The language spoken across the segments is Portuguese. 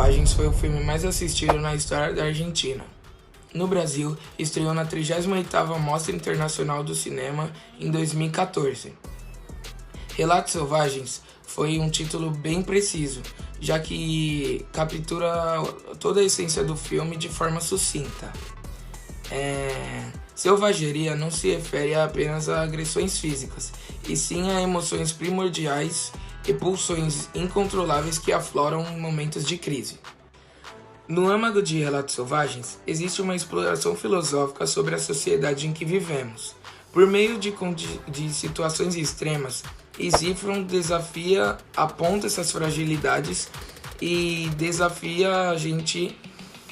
Selvagens foi o filme mais assistido na história da Argentina. No Brasil, estreou na 38ª Mostra Internacional do Cinema em 2014. Relatos Selvagens foi um título bem preciso, já que captura toda a essência do filme de forma sucinta. Selvageria não se refere apenas a agressões físicas, e sim a emoções primordiais e pulsões incontroláveis que afloram em momentos de crise. No âmago de Relatos Selvagens, existe uma exploração filosófica sobre a sociedade em que vivemos. Por meio de situações extremas, Zifron aponta essas fragilidades e desafia a gente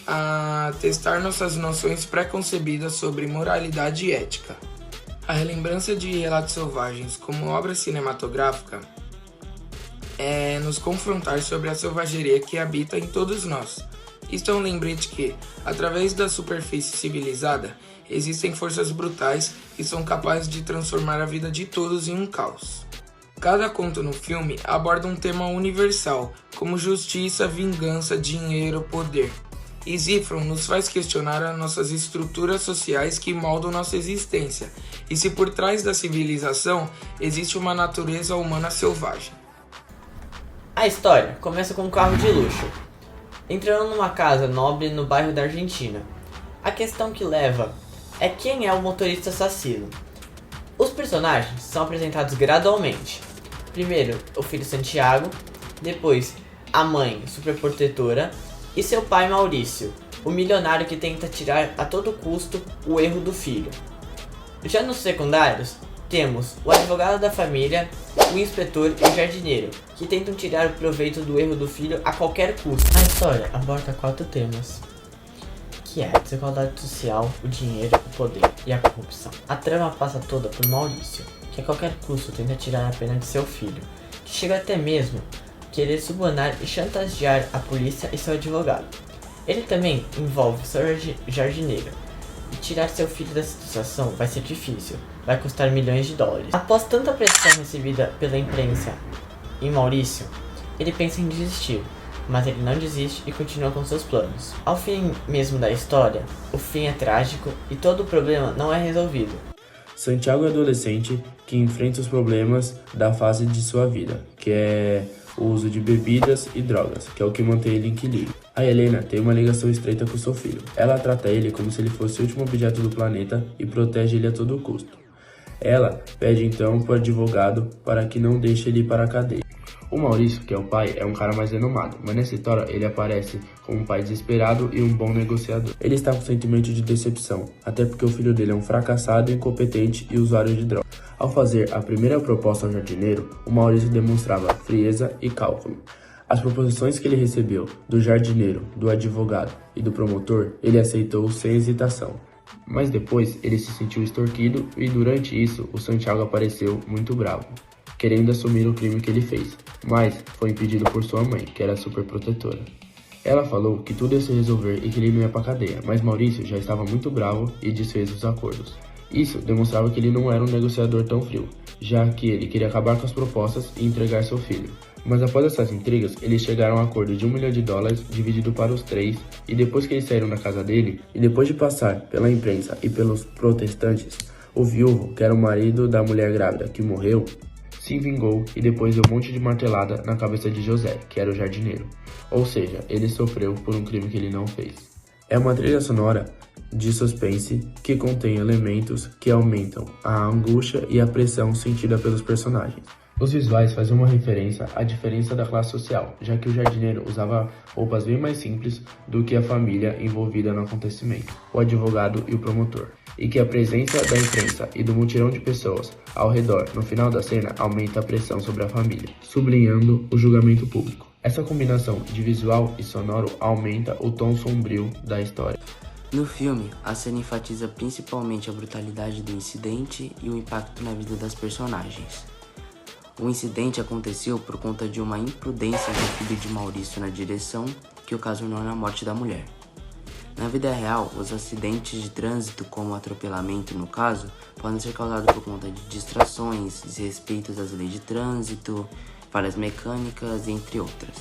a testar nossas noções pré-concebidas sobre moralidade e ética. A relembrança de Relatos Selvagens como obra cinematográfica é nos confrontar sobre a selvageria que habita em todos nós. Isto é um lembrete que, através da superfície civilizada, existem forças brutais que são capazes de transformar a vida de todos em um caos. Cada conto no filme aborda um tema universal, como justiça, vingança, dinheiro, poder. E Zifron nos faz questionar as nossas estruturas sociais que moldam nossa existência, e se por trás da civilização existe uma natureza humana selvagem. A história começa com um carro de luxo, entrando numa casa nobre no bairro da Argentina. A questão que leva é quem é o motorista assassino. Os personagens são apresentados gradualmente. Primeiro, o filho Santiago, depois a mãe superprotetora e seu pai Maurício, o milionário que tenta tirar a todo custo o erro do filho. Já nos secundários, temos o advogado da família, o inspetor e o jardineiro, que tentam tirar o proveito do erro do filho a qualquer custo. A história aborda 4 temas, que é a desigualdade social, o dinheiro, o poder e a corrupção. A trama passa toda por Maurício, que a qualquer custo tenta tirar a pena de seu filho, que chega até mesmo querer subornar e chantagear a polícia e seu advogado. Ele também envolve seu jardineiro, e tirar seu filho dessa situação vai ser difícil, vai custar milhões de dólares. Após tanta pressão recebida pela imprensa em Maurício, ele pensa em desistir, mas ele não desiste e continua com seus planos. Ao fim mesmo da história, o fim é trágico e todo o problema não é resolvido. Santiago é adolescente que enfrenta os problemas da fase de sua vida, que é o uso de bebidas e drogas, que é o que mantém ele em equilíbrio. A Helena tem uma ligação estreita com seu filho. Ela trata ele como se ele fosse o último objeto do planeta e protege ele a todo custo. Ela pede então para o advogado para que não deixe ele ir para a cadeia. O Maurício, que é o pai, é um cara mais renomado, mas nessa história ele aparece como um pai desesperado e um bom negociador. Ele está com sentimento de decepção, até porque o filho dele é um fracassado, incompetente e usuário de drogas. Ao fazer a primeira proposta ao jardineiro, o Maurício demonstrava frieza e cálculo. As proposições que ele recebeu do jardineiro, do advogado e do promotor, ele aceitou sem hesitação. Mas depois ele se sentiu extorquido e durante isso o Santiago apareceu muito bravo, querendo assumir o crime que ele fez, mas foi impedido por sua mãe, que era super protetora. Ela falou que tudo ia se resolver e que ele não ia pra cadeia, mas Maurício já estava muito bravo e desfez os acordos. Isso demonstrava que ele não era um negociador tão frio, já que ele queria acabar com as propostas e entregar seu filho. Mas após essas intrigas, eles chegaram a um acordo de $1 milhão dividido para os 3, e depois que eles saíram da casa dele, e depois de passar pela imprensa e pelos protestantes, o viúvo, que era o marido da mulher grávida que morreu, se vingou e depois deu um monte de martelada na cabeça de José, que era o jardineiro. Ou seja, ele sofreu por um crime que ele não fez. É uma trilha sonora de suspense que contém elementos que aumentam a angústia e a pressão sentida pelos personagens. Os visuais fazem uma referência à diferença da classe social, já que o jardineiro usava roupas bem mais simples do que a família envolvida no acontecimento, o advogado e o promotor, e que a presença da imprensa e do mutirão de pessoas ao redor no final da cena aumenta a pressão sobre a família, sublinhando o julgamento público. Essa combinação de visual e sonoro aumenta o tom sombrio da história. No filme, a cena enfatiza principalmente a brutalidade do incidente e o impacto na vida das personagens. O incidente aconteceu por conta de uma imprudência do filho de Maurício na direção que ocasionou na morte da mulher. Na vida real, os acidentes de trânsito, como o atropelamento no caso, podem ser causados por conta de distrações, desrespeitos às leis de trânsito, falhas mecânicas, entre outras.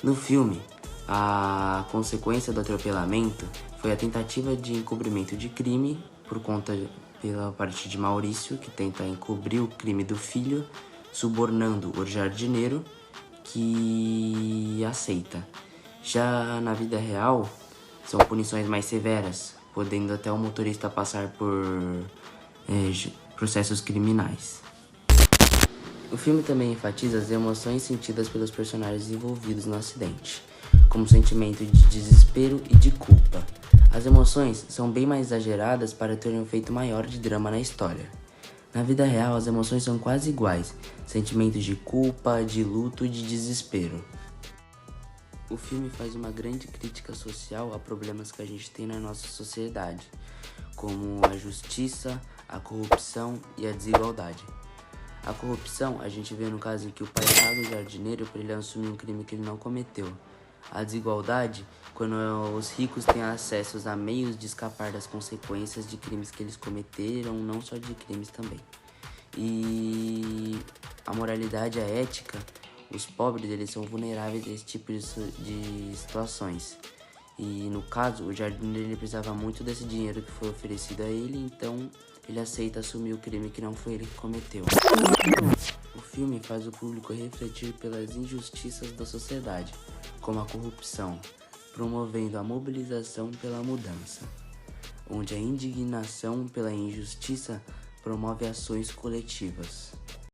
No filme, A consequência do atropelamento foi a tentativa de encobrimento de crime pela parte de Maurício, que tenta encobrir o crime do filho, subornando o jardineiro, que aceita. Já na vida real, são punições mais severas, podendo até o motorista passar por processos criminais. O filme também enfatiza as emoções sentidas pelos personagens envolvidos no acidente, como sentimento de desespero e de culpa. As emoções são bem mais exageradas para ter um efeito maior de drama na história. Na vida real, as emoções são quase iguais, sentimentos de culpa, de luto e de desespero. O filme faz uma grande crítica social a problemas que a gente tem na nossa sociedade, como a justiça, a corrupção e a desigualdade. A corrupção a gente vê no caso em que o pai paga o jardineiro para ele assumir um crime que ele não cometeu. A desigualdade, quando os ricos têm acesso a meios de escapar das consequências de crimes que eles cometeram, não só de crimes também. E a moralidade, a ética, os pobres eles são vulneráveis a esse tipo de situações. E no caso, o jardineiro ele precisava muito desse dinheiro que foi oferecido a ele, então ele aceita assumir o crime que não foi ele que cometeu. O filme faz o público refletir pelas injustiças da sociedade, como a corrupção, promovendo a mobilização pela mudança, onde a indignação pela injustiça promove ações coletivas.